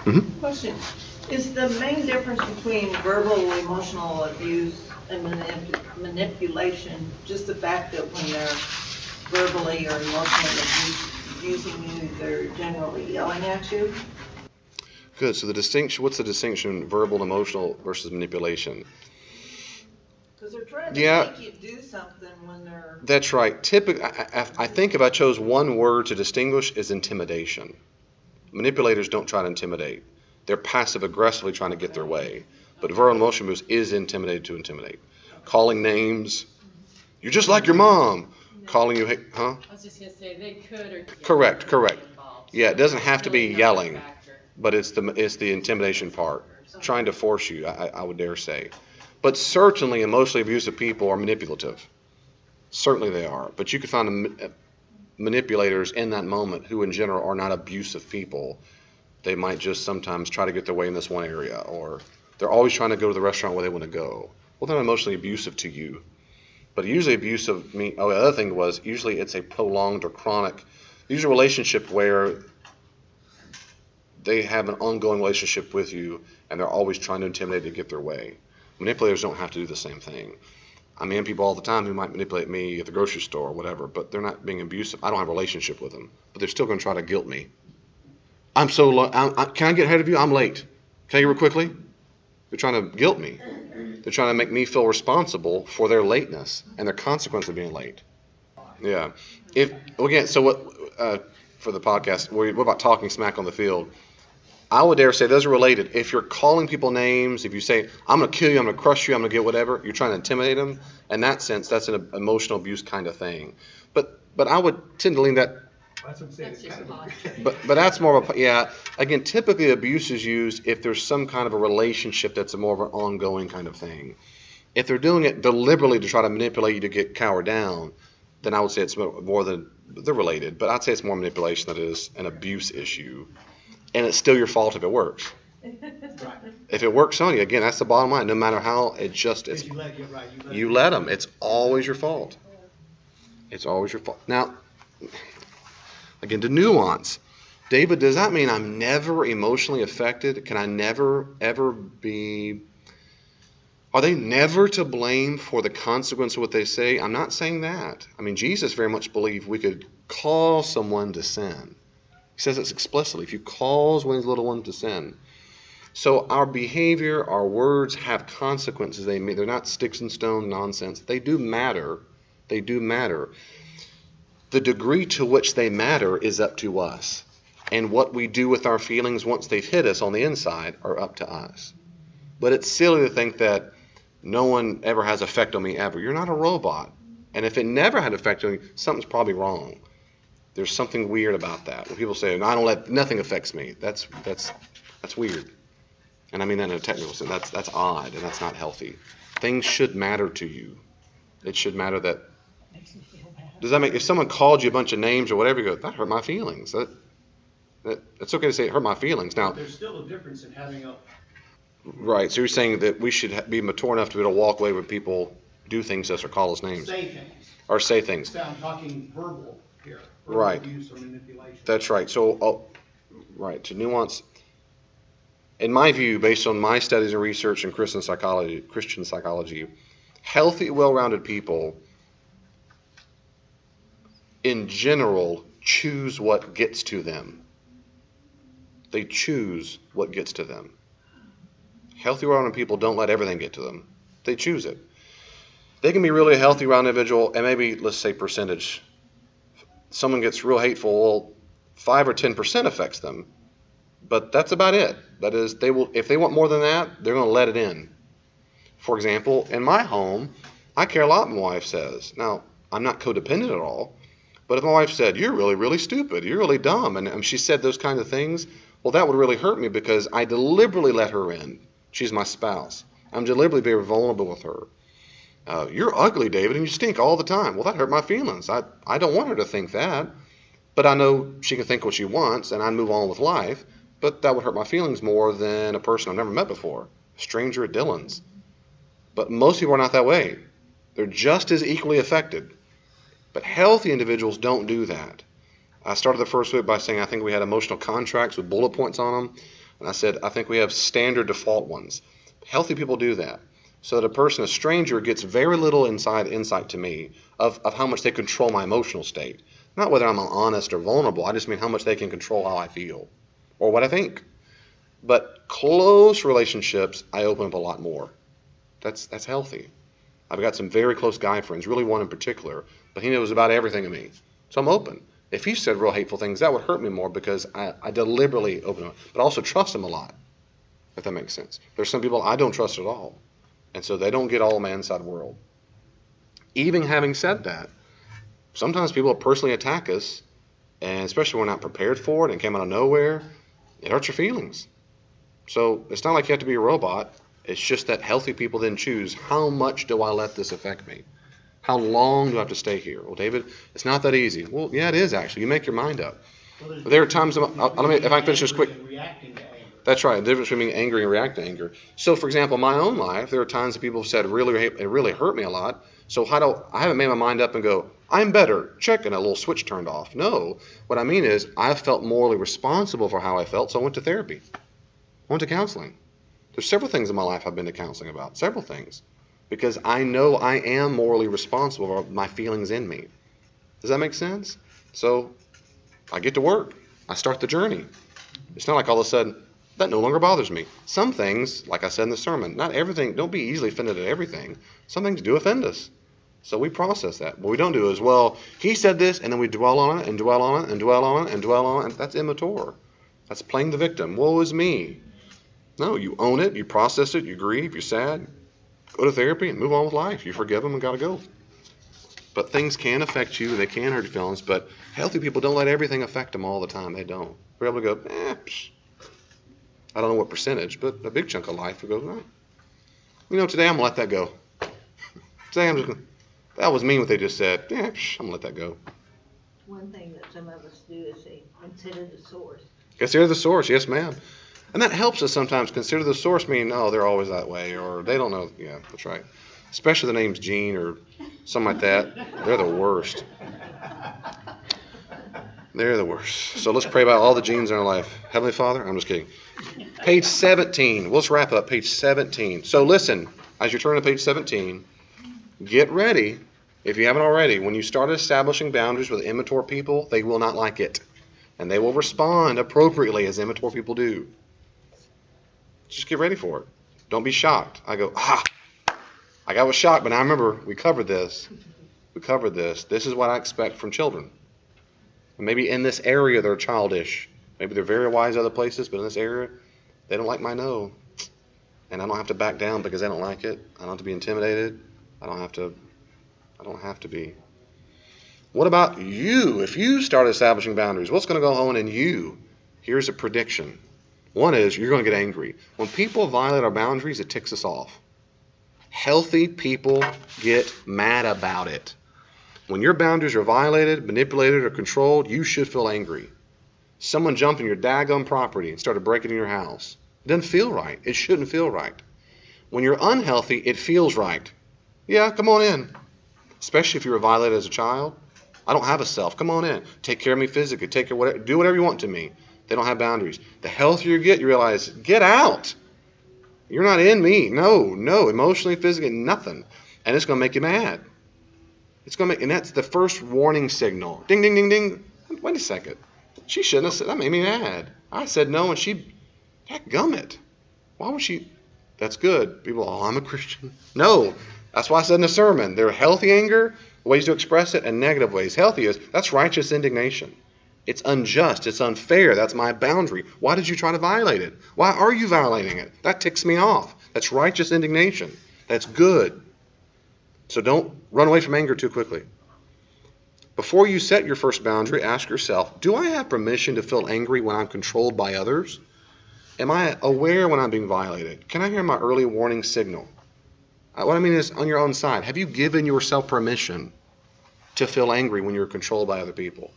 Mm-hmm. Question. Is the main difference between verbal emotional abuse and manipulation just the fact that when they're verbally or emotionally abusing you, they're generally yelling at you? Good. So the distinction, what's the distinction, verbal, emotional versus manipulation? Because they're trying to Yeah, make you do something when they're. that's right. Typically, I think if I chose one word to distinguish, is intimidation. Manipulators don't try to intimidate. They're passive aggressively trying to get their way. But verbal emotion abuse is intimidated to intimidate. Calling names, you're just like your mom. Calling you, huh? I was just going to say they could or Correct, correct. involved. Yeah, it doesn't have to be Really not a yelling, factor. but it's the intimidation part, trying to force you. I would dare say, but certainly emotionally abusive people are manipulative. Certainly they are. But you could find manipulators in that moment who, in general, are not abusive people. They might just sometimes try to get their way in this one area, or they're always trying to go to the restaurant where they want to go. Well, they're not emotionally abusive to you. But usually abusive, the other thing was usually it's a prolonged or chronic, usually a relationship where they have an ongoing relationship with you and they're always trying to intimidate to get their way. Manipulators don't have to do the same thing. I mean people all the time who might manipulate me at the grocery store or whatever, but they're not being abusive. I don't have a relationship with them, but they're still going to try to guilt me. I'm so low. Can I get ahead of you? I'm late. Can I get here quickly? They're trying to guilt me. They're trying to make me feel responsible for their lateness and their consequence of being late. Yeah. So what for the podcast? What about talking smack on the field? I would dare say those are related. If you're calling people names, if you say, I'm going to kill you, I'm going to crush you, I'm going to get whatever, you're trying to intimidate them. In that sense, that's an emotional abuse kind of thing. But I would tend to lean that. That's what I'm saying. That's just odd. But that's more of a, yeah. Again, typically abuse is used if there's some kind of a relationship that's more of an ongoing kind of thing. If they're doing it deliberately to try to manipulate you to get cowered down, then I would say it's more than, they're related. But I'd say it's more manipulation that is an abuse issue. And it's still your fault if it works. Right. If it works on you, again, that's the bottom line. No matter how it's Because you let it get right. you let them. It's always your fault. It's always your fault. Now, again, the nuance. David, does that mean I'm never emotionally affected? Can I never, ever be... Are they never to blame for the consequence of what they say? I'm not saying that. I mean, Jesus very much believed we could call someone to sin. He says it's explicitly. If you cause one of these little ones to sin. So our behavior, our words have consequences. They're not sticks and stone nonsense. They do matter. They do matter. The degree to which they matter is up to us. And what we do with our feelings once they've hit us on the inside are up to us. But it's silly to think that no one ever has effect on me ever. You're not a robot. And if it never had effect on you, something's probably wrong. There's something weird about that. When people say, "I don't let nothing affects me," that's weird. And I mean that in a technical sense. That's odd and that's not healthy. Things should matter to you. It should matter that. Does that make if someone called you a bunch of names or whatever, you go, that hurt my feelings. It's okay to say it hurt my feelings. Now, There's still a difference in having a. right. So you're saying that we should be mature enough to be able to walk away when people do things to us or call us names Say things. or say things. So I'm talking verbal here. Verbal Right. abuse or manipulation. That's right. So, right, to nuance. In my view, based on my studies and research in Christian psychology, healthy, well-rounded people, in general, choose what gets to them. They choose what gets to them. Healthy, well-rounded people don't let everything get to them. They choose it. They can be really a healthy, rounded individual, and maybe, let's say, percentage. Someone gets real hateful, well, 5 or 10% affects them. But that's about it. That is, they will, if they want more than that, they're going to let it in. For example, in my home, I care a lot what my wife says. Now, I'm not codependent at all, but if my wife said, "You're really, really stupid, you're really dumb," and she said those kinds of things, well, that would really hurt me because I deliberately let her in. She's my spouse. I'm deliberately very vulnerable with her. "You're ugly, David, and you stink all the time." Well, that hurt my feelings. I don't want her to think that, but I know she can think what she wants, and I move on with life. But that would hurt my feelings more than a person I've never met before, a stranger at Dillon's. But most people are not that way. They're just as equally affected. But healthy individuals don't do that. I started the first week by saying I think we had emotional contracts with bullet points on them. And I said, I think we have standard default ones. Healthy people do that. So that a stranger, gets very little insight to me of how much they control my emotional state. Not whether I'm honest or vulnerable. I just mean how much they can control how I feel or what I think. But close relationships, I open up a lot more. That's healthy. I've got some very close guy friends, really one in particular, but he knows about everything of me. So I'm open. If he said real hateful things, that would hurt me more because I deliberately open up, but I also trust him a lot, if that makes sense. There's some people I don't trust at all, and so they don't get all my inside world. Even having said that, sometimes people personally attack us, and especially when we're not prepared for it and came out of nowhere, it hurts your feelings. So it's not like you have to be a robot. It's just that healthy people then choose, how much do I let this affect me? How long do I have to stay here? Well, David, it's not that easy. Well, yeah, it is actually. You make your mind up. There are times, if I can finish this quick. Reacting to anger. That's right, the difference between being angry and reacting to anger. So, for example, in my own life, there are times that people have said, it really hurt me a lot. So I haven't made my mind up and go, I'm better, check, and a little switch turned off. No, what I mean is I felt morally responsible for how I felt, so I went to therapy. I went to counseling. There's several things in my life I've been to counseling about, several things, because I know I am morally responsible for my feelings in me. Does that make sense? So I get to work. I start the journey. It's not like all of a sudden, that no longer bothers me. Some things, like I said in the sermon, not everything, don't be easily offended at everything. Some things do offend us. So we process that. What we don't do is, well, he said this, and then we dwell on it, and dwell on it, and dwell on it, and dwell on it, and that's immature. That's playing the victim. Woe is me. No, you own it, you process it, you grieve, you're sad, go to therapy and move on with life. You forgive them and gotta go. But things can affect you, they can hurt your feelings, but healthy people don't let everything affect them all the time. They don't. They're able to go, I don't know what percentage, but a big chunk of life will go, today I'm gonna let that go. Today I'm just gonna, that was mean what they just said. I'm gonna let that go. One thing that some of us do is say, consider the source. Consider the source, yes ma'am. And that helps us sometimes. Consider the source, meaning, oh, they're always that way, or they don't know. Yeah, that's right. Especially the name's Gene or something like that. They're the worst. They're the worst. So let's pray about all the Genes in our life. Heavenly Father, I'm just kidding. Page 17. Let's wrap up. Page 17. So listen, as you're turning to page 17, get ready. If you haven't already, when you start establishing boundaries with immature people, they will not like it. And they will respond appropriately as immature people do. Just get ready for it. Don't be shocked. I was shocked, but now I remember we covered this. This is what I expect from children. And maybe in this area they're childish. Maybe they're very wise other places, but in this area they don't like my no. And I don't have to back down because they don't like it. I don't have to be intimidated. I don't have to be. What about you? If you start establishing boundaries, what's going to go on in you? Here's a prediction. One is you're going to get angry. When people violate our boundaries, it ticks us off. Healthy people get mad about it. When your boundaries are violated, manipulated, or controlled, you should feel angry. Someone jumped in your daggum property and started breaking in your house. It doesn't feel right. It shouldn't feel right. When you're unhealthy, it feels right. Yeah, come on in. Especially if you were violated as a child. I don't have a self. Come on in. Take care of me physically. Do whatever you want to me. They don't have boundaries. The healthier you get, you realize, get out. You're not in me. No, emotionally, physically, nothing. And it's going to make you mad. And that's the first warning signal. Ding, ding, ding, ding. Wait a second. She shouldn't have said, that made me mad. I said no, and dadgummit. Why would she? That's good. People, I'm a Christian. No, that's why I said in the sermon, there are healthy anger, ways to express it, and negative ways. Healthy that's righteous indignation. It's unjust. It's unfair. That's my boundary. Why did you try to violate it? Why are you violating it? That ticks me off. That's righteous indignation. That's good. So don't run away from anger too quickly. Before you set your first boundary, ask yourself, do I have permission to feel angry when I'm controlled by others? Am I aware when I'm being violated? Can I hear my early warning signal? What I mean is, on your own side, have you given yourself permission to feel angry when you're controlled by other people?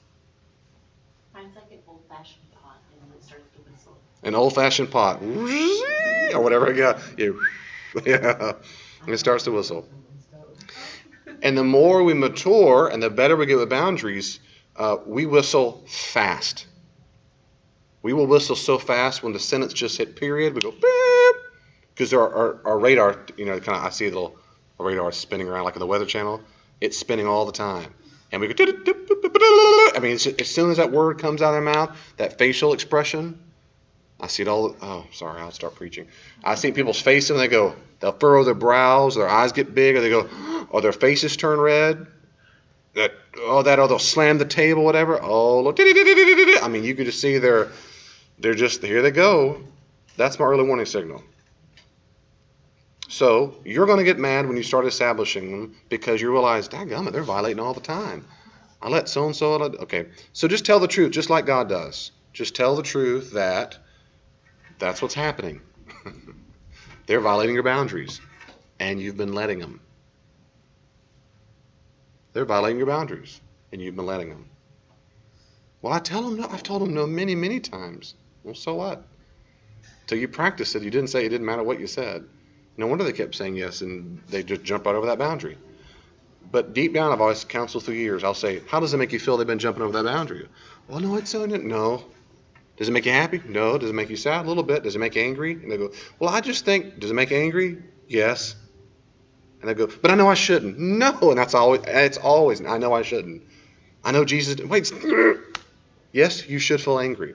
Mine's like an old-fashioned pot, and it starts to whistle. An old-fashioned pot, or whatever it got. Yeah, and it starts to whistle. And the more we mature and the better we get with boundaries, we whistle fast. We will whistle so fast when the sentence just hit period. We go beep, because our radar, I see the little radar spinning around like in the Weather Channel. It's spinning all the time. And we go, I mean, as soon as that word comes out of their mouth, that facial expression, I see it all. Oh, sorry, I'll start preaching. I see people's faces and they'll furrow their brows, their eyes get big, or they go, or their faces turn red. Or they'll slam the table, whatever. Oh, look, I mean, you could just see they're just, here they go. That's my early warning signal. So you're going to get mad when you start establishing them because you realize, dadgummit, they're violating all the time. I let so-and-so, okay. So just tell the truth, just like God does. Just tell the truth that's what's happening. They're violating your boundaries, and you've been letting them. They're violating your boundaries, and you've been letting them. Well, I've told them no many, many times. Well, so what? Till you practice it, you didn't say it didn't matter what you said. No wonder they kept saying yes, and they just jumped right over that boundary. But deep down, I've always counseled through years. I'll say, how does it make you feel they've been jumping over that boundary? Well, no, it's so no. Does it make you happy? No. Does it make you sad? A little bit. Does it make you angry? And they go, well, I just think, does it make you angry? Yes. And they go, but I know I shouldn't. No, and it's always, I know I shouldn't. I know Jesus, wait, yes, you should feel angry.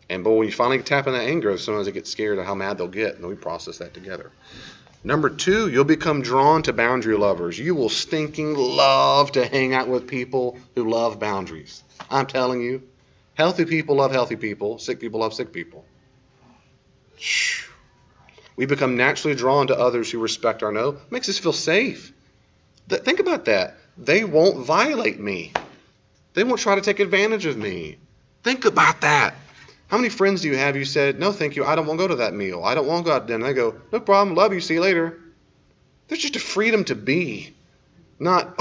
And boy, when you finally tap in that anger, sometimes they get scared of how mad they'll get, and we process that together. Number 2, you'll become drawn to boundary lovers. You will stinking love to hang out with people who love boundaries. I'm telling you, healthy people love healthy people. Sick people love sick people. We become naturally drawn to others who respect our no. It makes us feel safe. Think about that. They won't violate me. They won't try to take advantage of me. Think about that. How many friends do you have you said, no, thank you, I don't want to go to that meal. I don't want to go out to dinner. They go, no problem, love you, see you later. There's just a freedom to be. Not,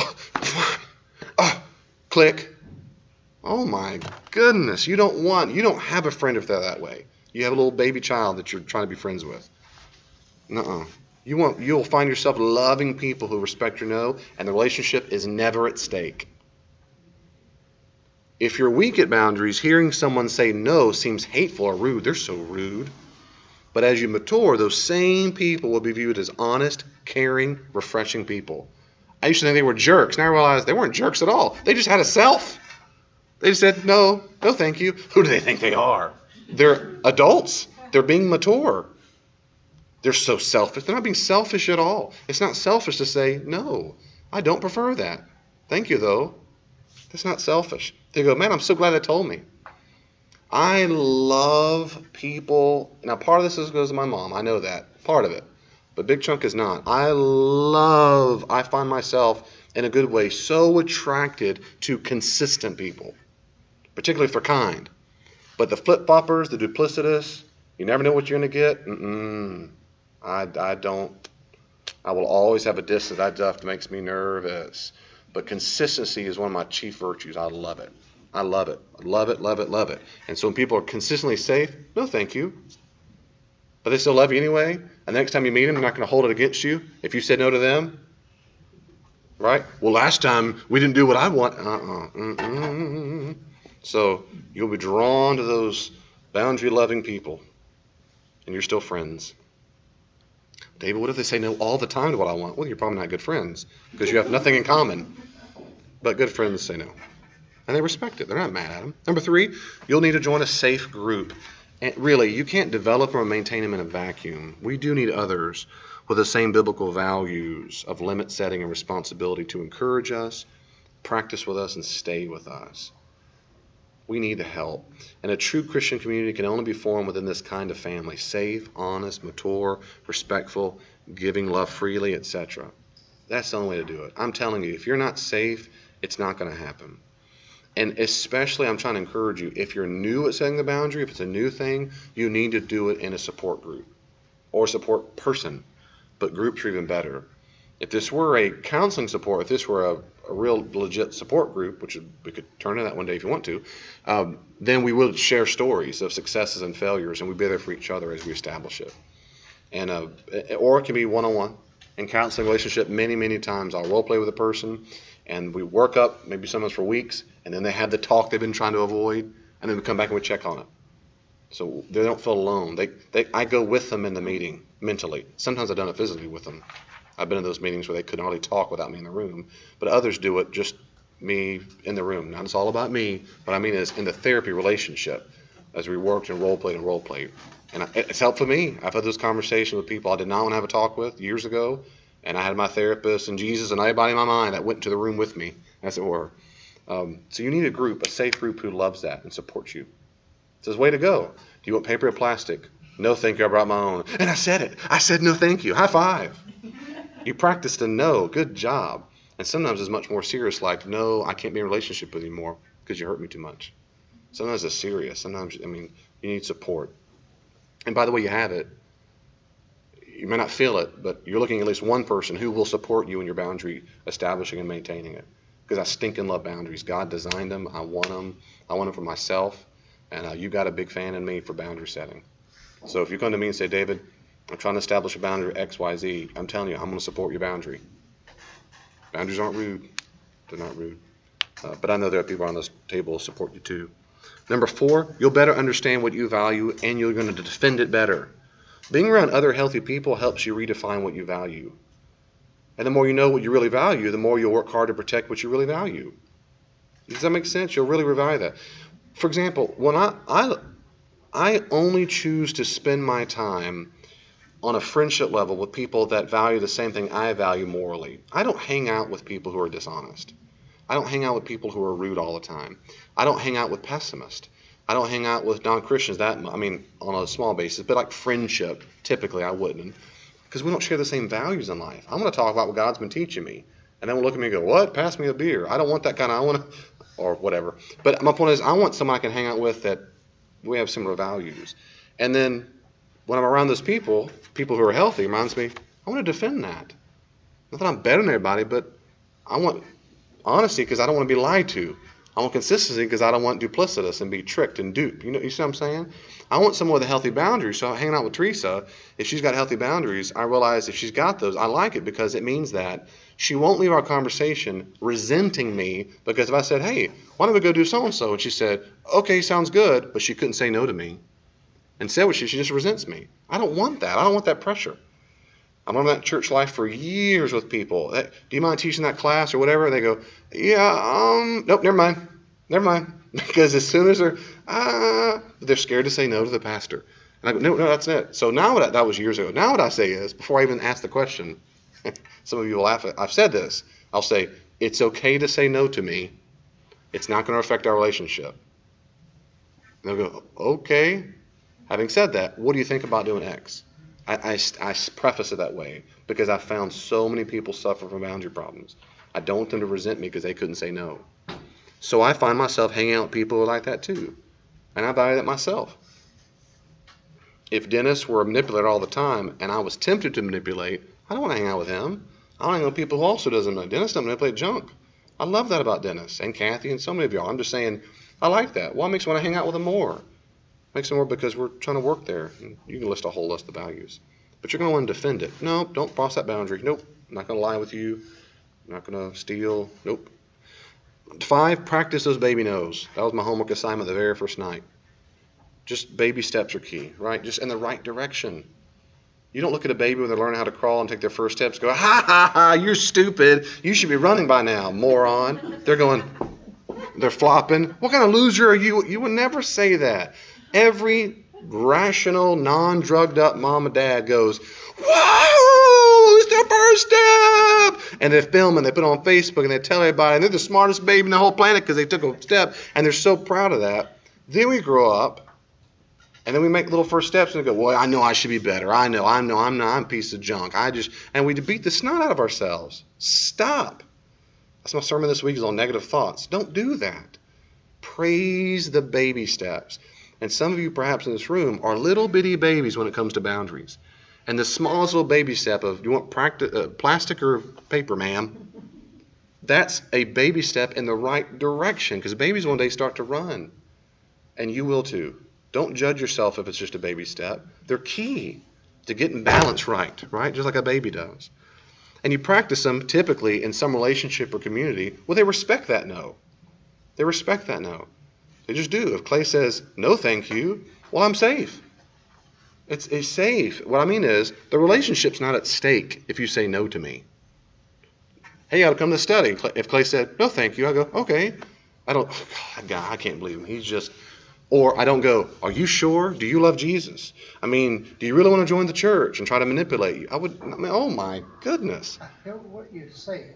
click. Oh my goodness. You don't have a friend if they're that way. You have a little baby child that you're trying to be friends with. Nuh-uh. You'll find yourself loving people who respect your no, and the relationship is never at stake. If you're weak at boundaries, hearing someone say no seems hateful or rude. They're so rude. But as you mature, those same people will be viewed as honest, caring, refreshing people. I used to think they were jerks. Now I realize they weren't jerks at all. They just had a self. They just said, no, thank you. Who do they think they are? They're adults. They're being mature. They're so selfish. They're not being selfish at all. It's not selfish to say, no, I don't prefer that. Thank you, though. That's not selfish. They go, man, I'm so glad they told me. I love people. Now, part of this goes to my mom. I know that. Part of it. But big chunk is not. I find myself, in a good way, so attracted to consistent people. Particularly if they're kind. But the flip-floppers, the duplicitous, you never know what you're going to get. I don't. I will always have a distance. That stuff makes me nervous. But consistency is one of my chief virtues. I love it. I love it. Love it, love it, love it. And so when people are consistently safe, no thank you. But they still love you anyway. And the next time you meet them, they're not going to hold it against you if you said no to them. Right? Well, last time we didn't do what I want. So you'll be drawn to those boundary-loving people. And you're still friends. David, what if they say no all the time to what I want? Well, you're probably not good friends because you have nothing in common. But good friends say no. And they respect it. They're not mad at them. Number 3, you'll need to join a safe group. And really, you can't develop or maintain them in a vacuum. We do need others with the same biblical values of limit setting and responsibility to encourage us, practice with us, and stay with us. We need the help. And a true Christian community can only be formed within this kind of family. Safe, honest, mature, respectful, giving love freely, etc. That's the only way to do it. I'm telling you, if you're not safe, it's not going to happen. And especially, I'm trying to encourage you, if you're new at setting the boundary, if it's a new thing, you need to do it in a support group or a support person. But groups are even better. If this were a counseling support, if this were a real legit support group, which we could turn to that one day if you want to, then we would share stories of successes and failures, and we'd be there for each other as we establish it. And or it can be one-on-one. In counseling relationship, many, many times I'll role play with a person, and we work up, maybe sometimes for weeks, and then they have the talk they've been trying to avoid, and then we come back and we check on it. So they don't feel alone. I go with them in the meeting mentally. Sometimes I've done it physically with them. I've been in those meetings where they couldn't hardly talk without me in the room. But others do it just me in the room. Not it's all about me. What I mean is in the therapy relationship as we worked and role played. And it's helped for me. I've had those conversations with people I did not want to have a talk with years ago. And I had my therapist and Jesus and everybody in my mind that went into the room with me, as it were. So you need a group, a safe group who loves that and supports you. It says, way to go. Do you want paper or plastic? No, thank you. I brought my own. And I said it. I said, no, thank you. High five. You practiced a no. Good job. And sometimes it's much more serious, like, no, I can't be in a relationship with you anymore because you hurt me too much. Sometimes it's serious. Sometimes, you need support. And by the way, you have it. You may not feel it, but you're looking at least one person who will support you in your boundary establishing and maintaining it. Because I stinking love boundaries. God designed them. I want them. I want them for myself. And you got a big fan in me for boundary setting. So if you come to me and say, David, I'm trying to establish a boundary X, Y, Z, I'm telling you, I'm going to support your boundary. Boundaries aren't rude. They're not rude. But I know there are people on this table who support you too. Number 4, you'll better understand what you value and you're going to defend it better. Being around other healthy people helps you redefine what you value. And the more you know what you really value, the more you'll work hard to protect what you really value. Does that make sense? You'll really value that. For example, when I only choose to spend my time on a friendship level with people that value the same thing I value morally. I don't hang out with people who are dishonest. I don't hang out with people who are rude all the time. I don't hang out with pessimists. I don't hang out with non-Christians on a small basis, but like friendship, typically I wouldn't, because we don't share the same values in life. I want to talk about what God's been teaching me, and then we'll look at me and go, what? Pass me a beer. I don't want that kind of, I want to, or whatever. But my point is, I want someone I can hang out with that we have similar values. And then when I'm around those people who are healthy, it reminds me, I want to defend that. Not that I'm better than everybody, but I want honesty because I don't want to be lied to. I want consistency because I don't want duplicitous and be tricked and duped. You see what I'm saying? I want someone with a healthy boundary. So hanging out with Teresa, if she's got healthy boundaries, I realize if she's got those, I like it because it means that she won't leave our conversation resenting me because if I said, hey, why don't we go do so-and-so? And she said, okay, sounds good, but she couldn't say no to me. And said what she just resents me. I don't want that. I don't want that pressure. I'm on that church life for years with people. Do you mind teaching that class or whatever? And they go, yeah, nope, never mind. Because as soon as they're scared to say no to the pastor. And I go, no, that's it. So now that was years ago. Now what I say is, before I even ask the question, some of you will laugh at, I've said this. I'll say, it's okay to say no to me. It's not going to affect our relationship. And they'll go, okay. Having said that, what do you think about doing X? I preface it that way because I found so many people suffer from boundary problems. I don't want them to resent me because they couldn't say no. So I find myself hanging out with people like that too. And I value that myself. If Dennis were a manipulator all the time and I was tempted to manipulate, I don't want to hang out with him. I want to hang out with people who also doesn't manipulate. Dennis doesn't manipulate junk. I love that about Dennis and Kathy and so many of y'all. I'm just saying, I like that. Well, it makes me want to hang out with them more. Makes it more because we're trying to work there. You can list a whole list of values. But you're going to want to defend it. No, don't cross that boundary. Nope. I'm not going to lie with you. I'm not going to steal. Nope. 5, practice those baby no's. That was my homework assignment the very first night. Just baby steps are key, right? Just in the right direction. You don't look at a baby when they're learning how to crawl and take their first steps, go, ha, ha, ha, you're stupid. You should be running by now, moron. They're flopping. What kind of loser are you? You would never say that. Every rational, non-drugged up mom and dad goes, whoa, it's their first step. And they film and they put it on Facebook and they tell everybody, and they're the smartest baby in the whole planet because they took a step, and they're so proud of that. Then we grow up, and then we make little first steps and we go, well, I know I should be better. I'm a piece of junk. And we beat the snot out of ourselves. Stop. That's my sermon this week is on negative thoughts. Don't do that. Praise the baby steps. And some of you perhaps in this room are little bitty babies when it comes to boundaries. And the smallest little baby step of, you want plastic or paper, ma'am? That's a baby step in the right direction because babies one day start to run. And you will too. Don't judge yourself if it's just a baby step. They're key to getting balance right? Just like a baby does. And you practice them typically in some relationship or community where they respect that no. They respect that no. They just do. If Clay says, no thank you, Well, I'm safe. It's safe. What I mean is, the relationship's not at stake if you say no to me. Hey, you ought to come to study. If Clay said, no, thank you, I go, okay. I don't, God, God, I can't believe him. He's just, or I don't go, are you sure? Do you love Jesus? I mean, do you really want to join the church and try to manipulate you? I mean, oh my goodness. I hear what you're saying.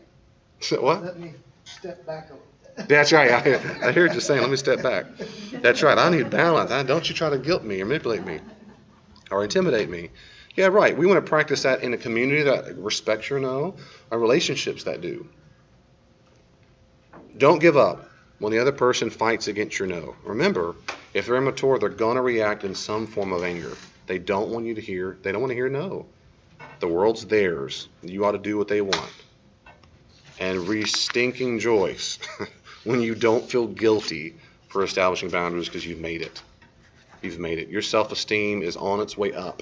So, what? Let me step back a little bit. That's right. I hear what you're saying. Let me step back. That's right. I need balance. Don't you try to guilt me or manipulate me or intimidate me. Yeah, right. We want to practice that in a community that respects your no, or relationships that do. Don't give up when the other person fights against your no. Remember, if they're immature, they're going to react in some form of anger. They don't want to hear no. The world's theirs. You ought to do what they want. And re-stinking joys when you don't feel guilty for establishing boundaries because you've made it. You've made it. Your self-esteem is on its way up.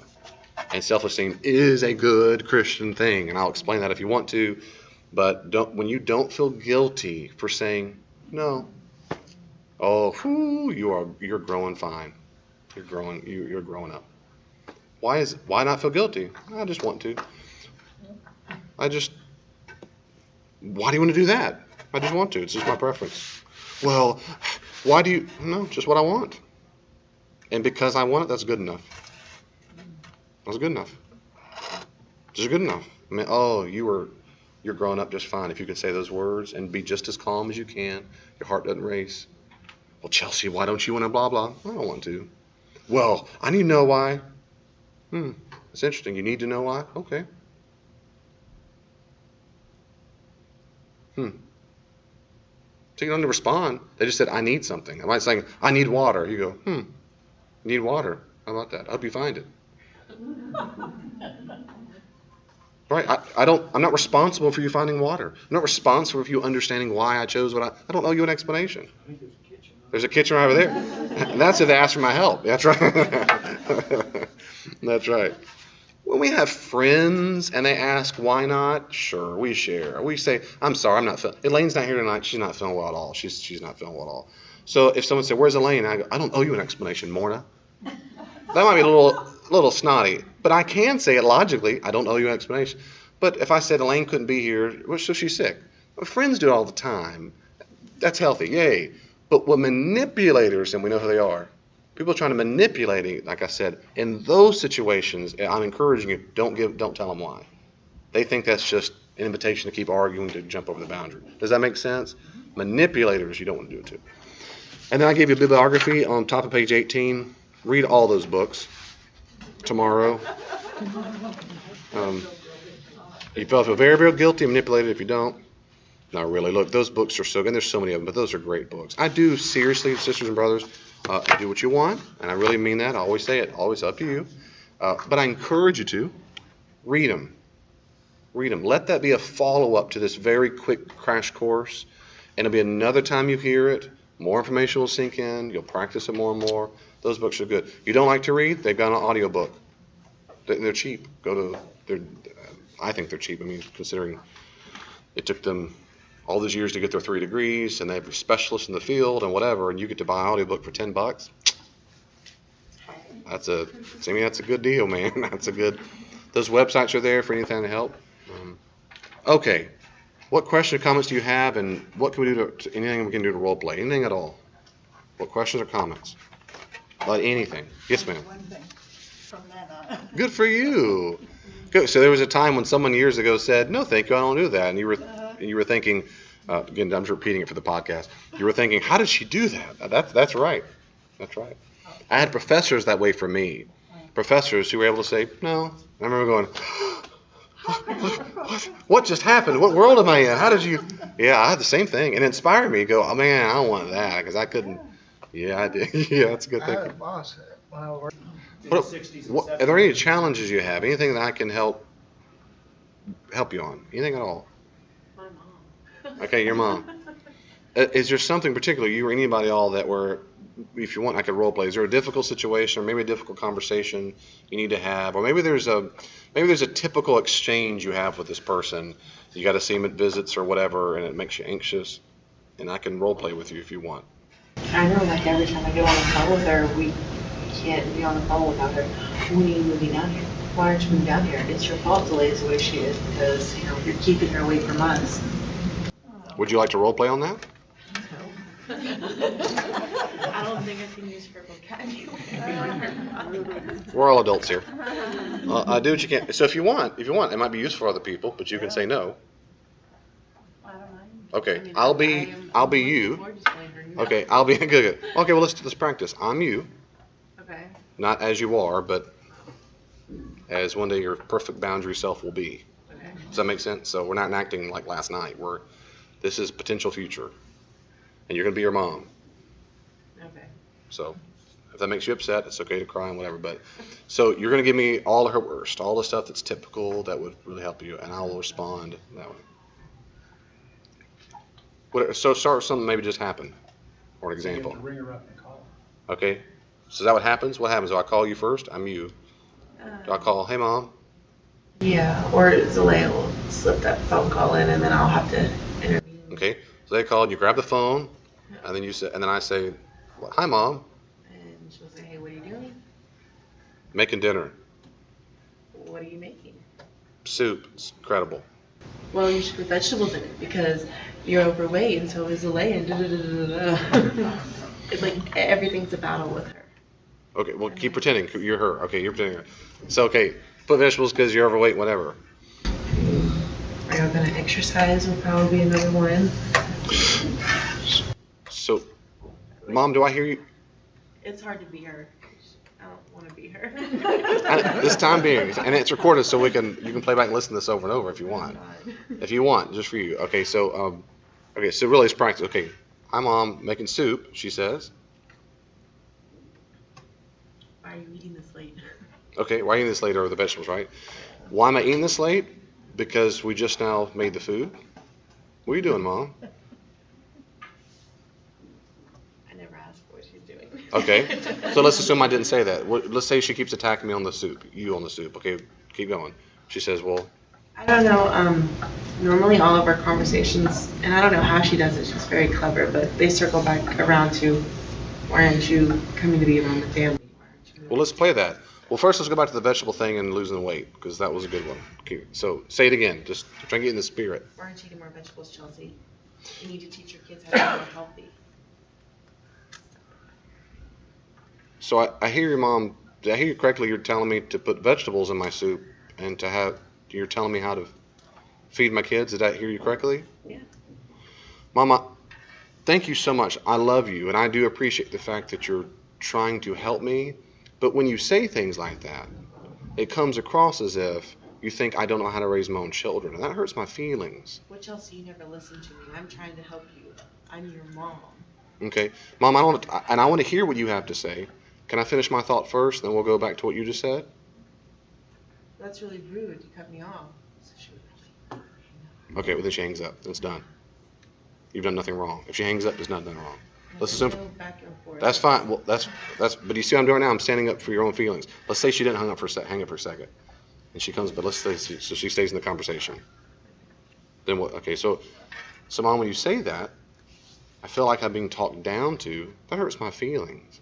And self-esteem is a good Christian thing. And I'll explain that if you want to. But when you don't feel guilty for saying no, you're growing fine. You're growing up. Why not feel guilty? I just want to. Why do you want to do that? I just want to. It's just my preference. Well, why do you? No, just what I want. And because I want it, that's good enough. That's good enough. Just good enough. I mean, you're growing up just fine if you can say those words and be just as calm as you can. Your heart doesn't race. Well, Chelsea, why don't you want to blah, blah? I don't want to. Well, I need to know why. That's interesting. You need to know why? Okay. So you don't need to respond. They just said, I need something. I might say, I need water. You go, you need water. How about that? I hope you find it. Right? I'm not responsible for you finding water. I'm not responsible for you understanding why I chose what I don't owe you an explanation. I think there's a kitchen. There's a kitchen right over there. And that's if they ask for my help. That's right. That's right. When we have friends and they ask why not, sure, we share. We say, I'm sorry, I'm not feeling. Elaine's not here tonight. She's not feeling well at all. She's not feeling well at all. So if someone said, where's Elaine? I go, I don't owe you an explanation, Morna. That might be a little snotty, but I can say it logically. I don't owe you an explanation. But if I said Elaine couldn't be here, well, so she's sick. Well, friends do it all the time. That's healthy, yay. But what manipulators, and we know who they are, people trying to manipulate it, like I said, in those situations, I'm encouraging you, don't tell them why. They think that's just an invitation to keep arguing to jump over the boundary. Does that make sense? Manipulators, you don't want to do it to. And then I gave you a bibliography on top of page 18. Read all those books tomorrow. You feel very, very guilty and manipulated if you don't. Not really. Look, those books are so good. And there's so many of them, but those are great books. I do, seriously, sisters and brothers, do what you want, and I really mean that. I always say it, always up to you. But I encourage you to read them. Read them. Let that be a follow-up to this very quick crash course, and it'll be another time you hear it. More information will sink in. You'll practice it more and more. Those books are good. You don't like to read? They've got an audiobook. They're cheap. I think they're cheap. I mean, considering it took them all those years to get their 3 degrees, and they have specialists in the field and whatever, and you get to buy an audiobook for $10. That's a good deal, man. Those websites are there for anything to help. Okay. What questions or comments do you have, and what can we do anything we can do to role play? Anything at all? What questions or comments? About anything? Yes, ma'am. One thing from that on. Good for you. Good. So there was a time when someone years ago said, no, thank you, I don't do that. And you were thinking, again, I'm just repeating it for the podcast. You were thinking, how did she do that? That's right. That's right. I had professors that way for me. Professors who were able to say, no. I remember going, what just happened? What world am I in? How did you? Yeah, I had the same thing. And it inspired me to go, oh, man, I don't want that because I couldn't. Yeah, I did. Yeah, that's a good I had a thing. boss when I worked. In the 60s and 70s. Are there any challenges you have? Anything that I can help you on? Anything at all? My mom. Okay, your mom. Is there something particular, you or anybody all that were, if you want, I could role play. Is there a difficult situation or maybe a difficult conversation you need to have? Or maybe there's a typical exchange you have with this person. You got to see them at visits or whatever, and it makes you anxious. And I can role play with you if you want. I know, like every time I get on the phone with her, can't be on the phone without her. When are you moving down here? Why aren't you moving down here? It's your fault Delay's the way she is because, you're keeping her away from us. Would you like to role play on that? I don't think I can use her vocabulary. We're all adults here. I do what you can. So if you want, it might be useful for other people, but you can say no. I don't mind. Okay, I'll be you. Okay, I'll be good. Okay, well let's practice. I'm you, Okay. not as you are, but as one day your perfect boundary self will be. Okay. Does that make sense? So we're not acting like last night. This is potential future, and you're gonna be your mom. Okay. So if that makes you upset, it's okay to cry and whatever. But so you're gonna give me all of her worst, all the stuff that's typical that would really help you, and I will respond that way. So start with something maybe just happened, for an You have example. to ring her up and call Okay. So is that what happens? What happens? Do I call you first? I'm you. Do I call, hey mom? Yeah, or Zalea will slip that phone call in and then I'll have to intervene. Okay. So they called. You grab the phone, and then I say, well, hi mom, And she'll say, hey, what are you doing? making dinner, What are you making? soup. It's incredible. Well, you should put vegetables in it because you're overweight and so is Zalea and da-da-da-da-da. It's like everything's a battle with her. Okay. Well, keep pretending you're her. Okay, you're pretending. So okay, put vegetables because you're overweight, whatever. Are you gonna exercise will probably be another one. So, mom, do I hear you? It's hard to be her. I don't want to be her. This time being, and it's recorded, so you can play back and listen to this over and over if you want. If you want, just for you. Okay, so really it's practice. Okay, hi mom, making soup. She says. Why are you eating this late? Okay, why are you eating this late over the vegetables, right? Why am I eating this late? Because we just now made the food. What are you doing, mom? I never asked what she's doing. Okay, so let's assume I didn't say that. Let's say she keeps attacking me on the soup, you on the soup. Okay, keep going. She says, well, I don't know. Normally all of our conversations, and I don't know how she does it. She's very clever, but they circle back around to, why aren't you coming to be around the family? Why aren't you? well, let's play that. Well, first let's go back to the vegetable thing and losing weight, because that was a good one. Okay, so say it again. Just try and get in the spirit. Why aren't you eating more vegetables, Chelsea? You need to teach your kids how to be more healthy. So I hear your mom. Did I hear you correctly? You're telling me to put vegetables in my soup and you're telling me how to feed my kids. Did I hear you correctly? Yeah. Mama, thank you so much. I love you, and I do appreciate the fact that you're trying to help me. But when you say things like that, it comes across as if you think I don't know how to raise my own children, and that hurts my feelings. Well, Chelsea, you never listen to me. I'm trying to help you. I'm your mom. Okay, Mom, I want to hear what you have to say. Can I finish my thought first, then we'll go back to what you just said? That's really rude. You cut me off. So she would probably Okay, well then she hangs up. It's done. You've done nothing wrong. If she hangs up, there's nothing wrong. Let's assume. go back and forth. That's fine. Well, that's. But you see what I'm doing now? I'm standing up for your own feelings. Let's say she didn't hang up for a second, and she comes. But let's say so she stays in the conversation. Then what? Okay, so Mom, when you say that, I feel like I'm being talked down to. That hurts my feelings.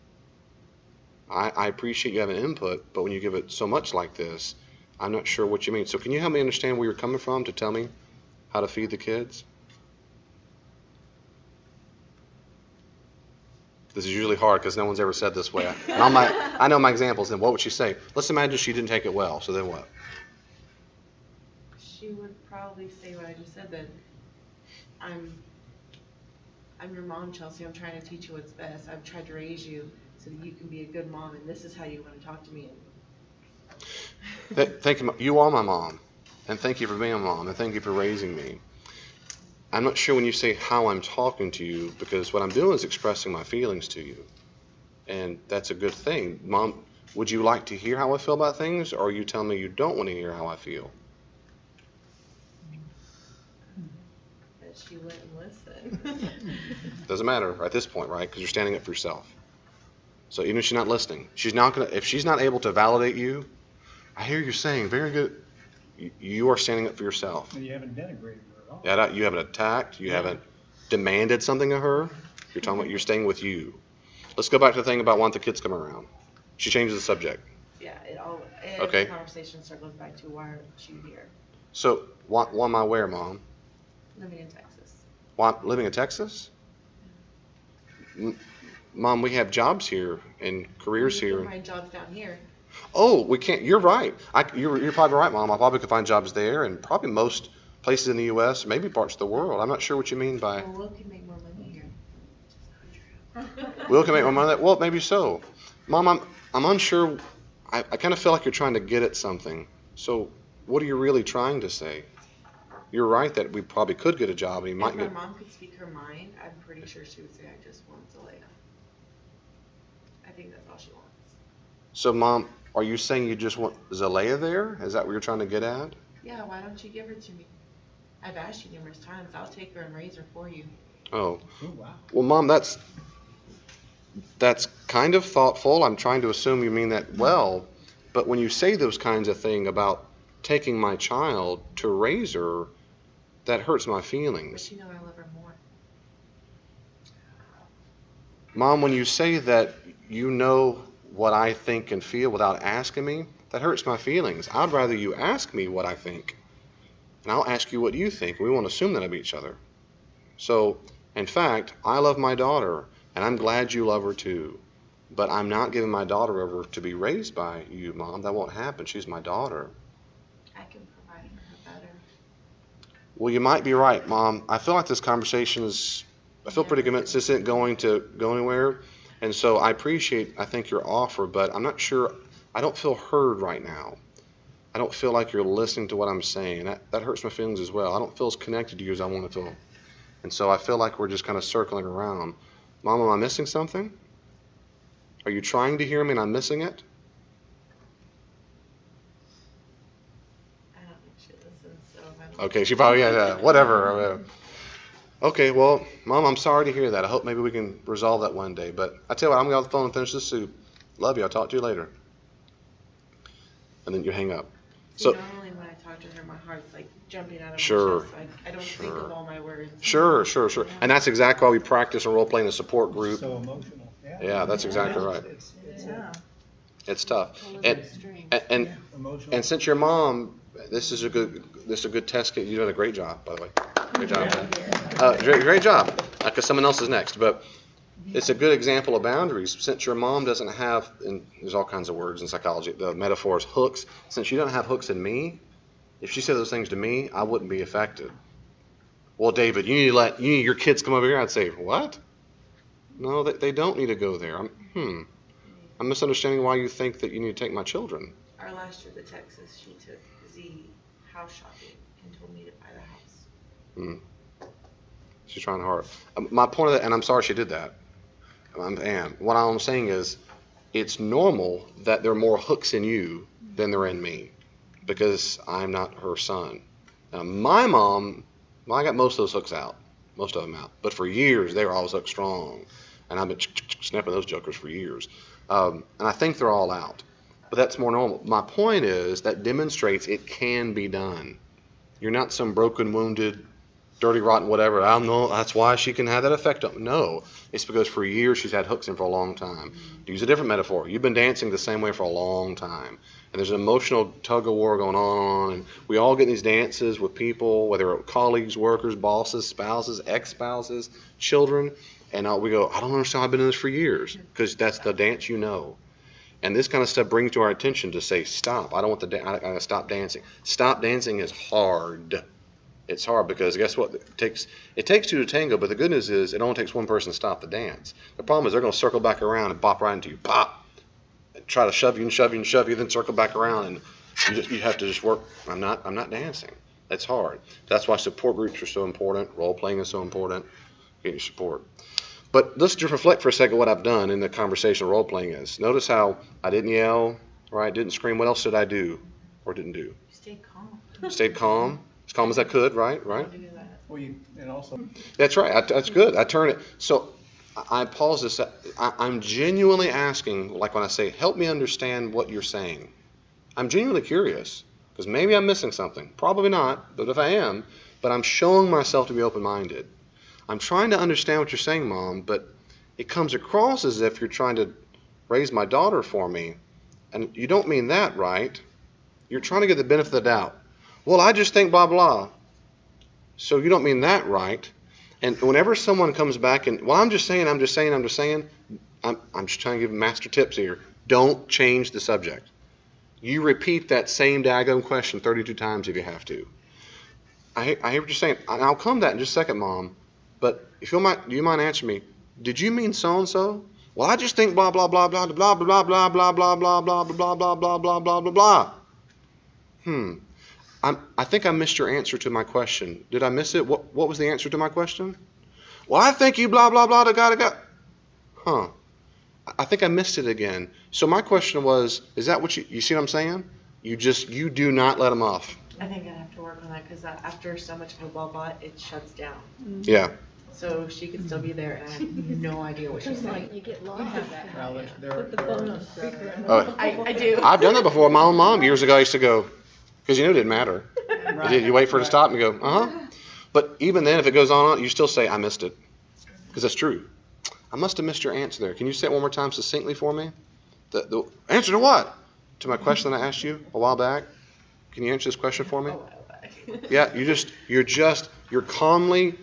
I appreciate you having input, but when you give it so much like this, I'm not sure what you mean. So can you help me understand where you're coming from to tell me how to feed the kids? This is usually hard because no one's ever said this way. I know my examples. And what would she say? Let's imagine she didn't take it well. So then what? She would probably say what I just said, that I'm your mom, Chelsea. I'm trying to teach you what's best. I've tried to raise you so that you can be a good mom, and this is how you want to talk to me. Thank you. You are my mom. And thank you for being a mom. And thank you for raising me. I'm not sure when you say how I'm talking to you, because what I'm doing is expressing my feelings to you. And that's a good thing. Mom, would you like to hear how I feel about things, or are you telling me you don't want to hear how I feel? That she wouldn't listen. Doesn't matter at this point, right? Because you're standing up for yourself. So even if she's not listening, if she's not able to validate you, I hear you saying, very good. You are standing up for yourself. You haven't denigrated her at all. Yeah, you haven't attacked. You haven't demanded something of her. You're staying with you. Let's go back to the thing about want the kids come around. She changes the subject. Yeah, every Okay. conversation circles back to why aren't you here? So why am I where, Mom? Living in Texas. Why living in Texas? Mom, we have jobs here and careers You here. can find jobs down here. Oh, we can't. You're right. You're probably right, Mom. I probably could find jobs there and probably most places in the U.S., maybe parts of the world. I'm not sure what you mean by Well, Will can make more money here. Will can make more money. Well, maybe so. Mom, I'm unsure. I kind of feel like you're trying to get at something. So what are you really trying to say? You're right that we probably could get a job and you might If my get. mom could speak her mind, I'm pretty sure she would say, I just want Zelaya. I think that's all she wants. So, Mom, are you saying you just want Zalea there? Is that what you're trying to get at? Yeah, why don't you give her to me? I've asked you numerous times. I'll take her and raise her for you. Oh, Oh, wow. well, Mom, that's kind of thoughtful. I'm trying to assume you mean that well, but when you say those kinds of things about taking my child to raise her, that hurts my But feelings. you know I love her more. Mom, when you say that you know what I think and feel without asking me, that hurts my feelings. I'd rather you ask me what I think, and I'll ask you what you think. We won't assume that of each other. So, in fact, I love my daughter, and I'm glad you love her too. But I'm not giving my daughter over to be raised by you, Mom. That won't happen. She's my daughter. I can provide her better. Well, you might be right, Mom. I feel like this conversation I feel pretty convinced this isn't going to go anywhere. And so I think, your offer, but I'm not sure, I don't feel heard right now. I don't feel like you're listening to what I'm saying. That hurts my feelings as well. I don't feel as connected to you as I want to feel. And so I feel like we're just kind of circling around. Mom, am I missing something? Are you trying to hear me and I'm missing it? I don't think she listens, so I don't. Okay, she probably, yeah, whatever. Okay, well, Mom, I'm sorry to hear that. I hope maybe we can resolve that one day. But I tell you what, I'm going to get off the phone and finish this soup. Love you. I'll talk to you later. And then you hang up. See, So, normally when I talk to her, my heart's like jumping out of Sure. my chest. I don't think Sure. of all my words. sure. And that's exactly why we practice and role play in a support group. So emotional. Yeah, that's exactly right. Yeah. It's tough. Pulling And, the strings. and, Emotional. and since your mom, this is a good test kit. You're doing a great job, by the way. Great job. Great job. Because someone else is next. But it's a good example of boundaries. Since your mom doesn't have, and there's all kinds of words in psychology, the metaphor is hooks. Since you don't have hooks in me, if she said those things to me, I wouldn't be affected. Well, David, you need your kids come over here. I'd say, what? No, they don't need to go there. I'm misunderstanding why you think that you need to take my children. Our last trip to Texas, she took Z house shopping and told me to buy the house. She's trying hard. My point of that, and I'm sorry she did that. What I'm saying is, it's normal that there are more hooks in you than there are in me, because I'm not her son. Now, my mom, I got most of those hooks out, most of them out. But for years, they were always hooked strong, and I've been snapping those jokers for years. And I think they're all out. But that's more normal. My point is that demonstrates it can be done. You're not some broken, wounded, dirty, rotten, whatever. I don't know. That's why she can have that effect on. No, it's because for years she's had hooks in for a long time. To use a different metaphor, you've been dancing the same way for a long time, and there's an emotional tug of war going on. And we all get in these dances with people, whether it's colleagues, workers, bosses, spouses, ex-spouses, children, and we go, I don't understand. I've been in this for years, because that's the dance you know. And this kind of stuff brings to our attention to say, stop. I don't want I gotta stop dancing. Stop dancing is hard. It's hard because guess what? It takes two to tango, but the good news is it only takes one person to stop the dance. The problem is they're going to circle back around and bop right into you. Pop! Try to shove you and shove you and shove you, then circle back around, and you have to just work. I'm not dancing. It's hard. That's why support groups are so important. Role playing is so important. Getting support. But let's just reflect for a second what I've done in the conversation role playing is. Notice how I didn't yell, right? Didn't scream. What else did I do or didn't do? You stayed calm. Stayed calm. As calm as I could, right? Do that. Well, and also, That's right. That's good. I turn it. So I pause this. I'm genuinely asking, like when I say, help me understand what you're saying. I'm genuinely curious because maybe I'm missing something. Probably not, but if I am, but I'm showing myself to be open-minded. I'm trying to understand what you're saying, Mom, but it comes across as if you're trying to raised my daughter for me, and you don't mean that, right? You're trying to get the benefit of the doubt. Well, I just think blah, blah. So you don't mean that, right? And whenever someone comes back and, well, I'm just saying, I'm just trying to give master tips here. Don't change the subject. You repeat that same daggone question 32 times if you have to. I hear what you're saying. And I'll come to that in just a second, Mom. But if you mind, do you mind answering me? Did you mean so-and-so? Well, I just think blah, blah, blah, blah, blah, blah, blah, blah, blah, blah, blah, blah, blah, blah, blah, blah, blah, blah, blah. I think I missed your answer to my question. Did I miss it? What was the answer to my question? Well, I think you blah, blah, blah, da. Huh. I think I missed it again. So my question was, is that what you see what I'm saying? You do not let them off. I think I have to work on that, because after so much of a blah blah, it shuts down. Yeah. So she could still be there, and I have no idea what she's saying. You get lost. Well, Put the phone on speaker. Oh, I do. I've done that before. My own mom years ago, I used to go, because it didn't matter. You wait for it to stop and you go, uh-huh. But even then, if it goes on, you still say, I missed it. Because that's true. I must have missed your answer there. Can you say it one more time succinctly for me? The answer to what? To my question that I asked you a while back? Can you answer this question for me? Yeah, you're calmly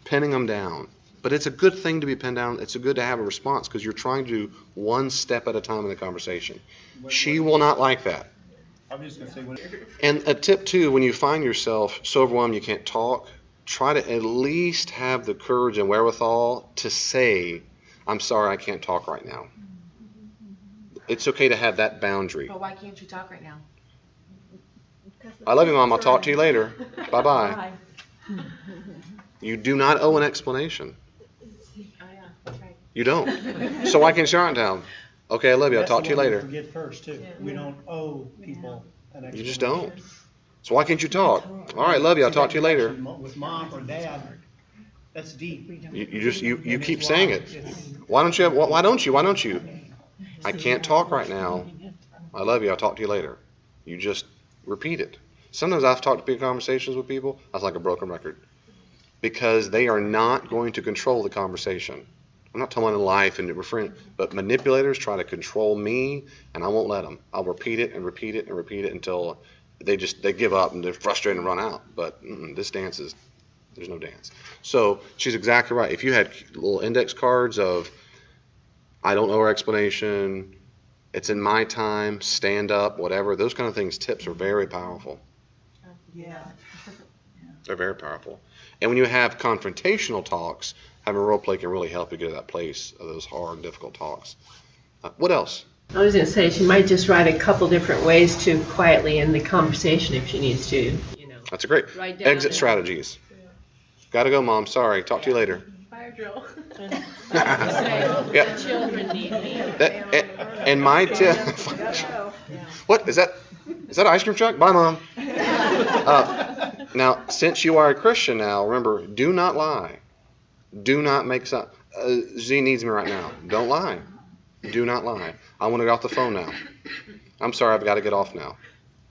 pinning them down. But it's a good thing to be pinned down. It's good to have a response because you're trying to do one step at a time in the conversation. She will not like that. I'm just gonna say what. And a tip too, when you find yourself so overwhelmed you can't talk, try to at least have the courage and wherewithal to say, I'm sorry, I can't talk right now. It's okay to have that boundary. But why can't you talk right now? I love you, Mom. I'll talk to you later. Bye-bye. You do not owe an explanation. Oh yeah, that's right. You don't. So why can't you shut down? Okay, I love you. I'll talk to you That's the later. one we forget first too. We don't owe people an explanation. You just don't. So why can't you talk? All right, love you. I'll talk to you later. With mom or dad, that's deep. You keep saying it. Why don't you? I can't talk right now. I love you. I'll talk to you later. You just repeat it. Sometimes I've talked to big conversations with people. I was like a broken record because they are not going to control the conversation. I'm not talking about in life and referring, but manipulators try to control me, and I won't let them. I'll repeat it and repeat it and repeat it until they give up and they're frustrated and run out. But there's no dance. So she's exactly right. If you had little index cards of, I don't know her explanation, it's in my time, stand up, whatever, those kind of things, tips are very powerful. Yeah. They're very powerful. And when you have confrontational talks, having a role play can really help you get to that place of those hard, difficult talks. What else? I was going to say, she might just write a couple different ways to quietly end the conversation if she needs to, That's a great. Write down Exit and- strategies. Gotta go, Mom. Sorry. Talk to you later. Fire drill. Yeah. The children need me. And my tip. What is that? Is that an ice cream truck? Bye, Mom. Now, since you are a Christian now, remember, do not lie. Do not make some. Z needs me right now. Don't lie. Do not lie. I want to get off the phone now. I'm sorry, I've got to get off now.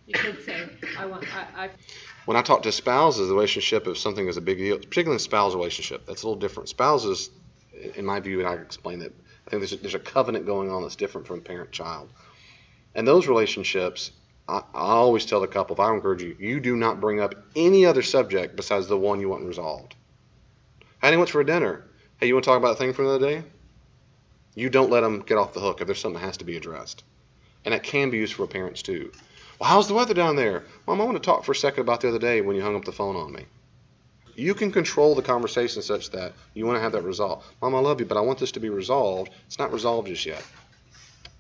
You could say, When I talk to spouses, the relationship, if something is a big deal, particularly in a spousal relationship, that's a little different. Spouses, in my view, and I explain it, I think there's a covenant going on that's different from parent-child. And those relationships, I always tell the couple, if I encourage you, you do not bring up any other subject besides the one you want resolved. Hey, what's for dinner? Hey, you want to talk about that thing for another day? You don't let them get off the hook if there's something that has to be addressed. And that can be used for parents too. Well, how's the weather down there? Mom, I want to talk for a second about the other day when you hung up the phone on me. You can control the conversation such that you want to have that resolved. Mom, I love you, but I want this to be resolved. It's not resolved just yet.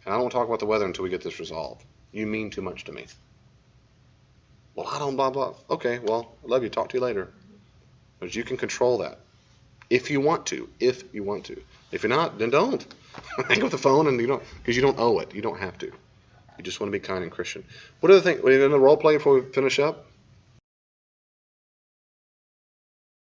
And I don't want to talk about the weather until we get this resolved. You mean too much to me. Well, I don't blah, blah. Okay, well, I love you. Talk to you later. But you can control that. If you want to. If you're not, then don't. Hang up the phone and because you don't owe it. You don't have to. You just want to be kind and Christian. What other thing? Are you going to role play before we finish up?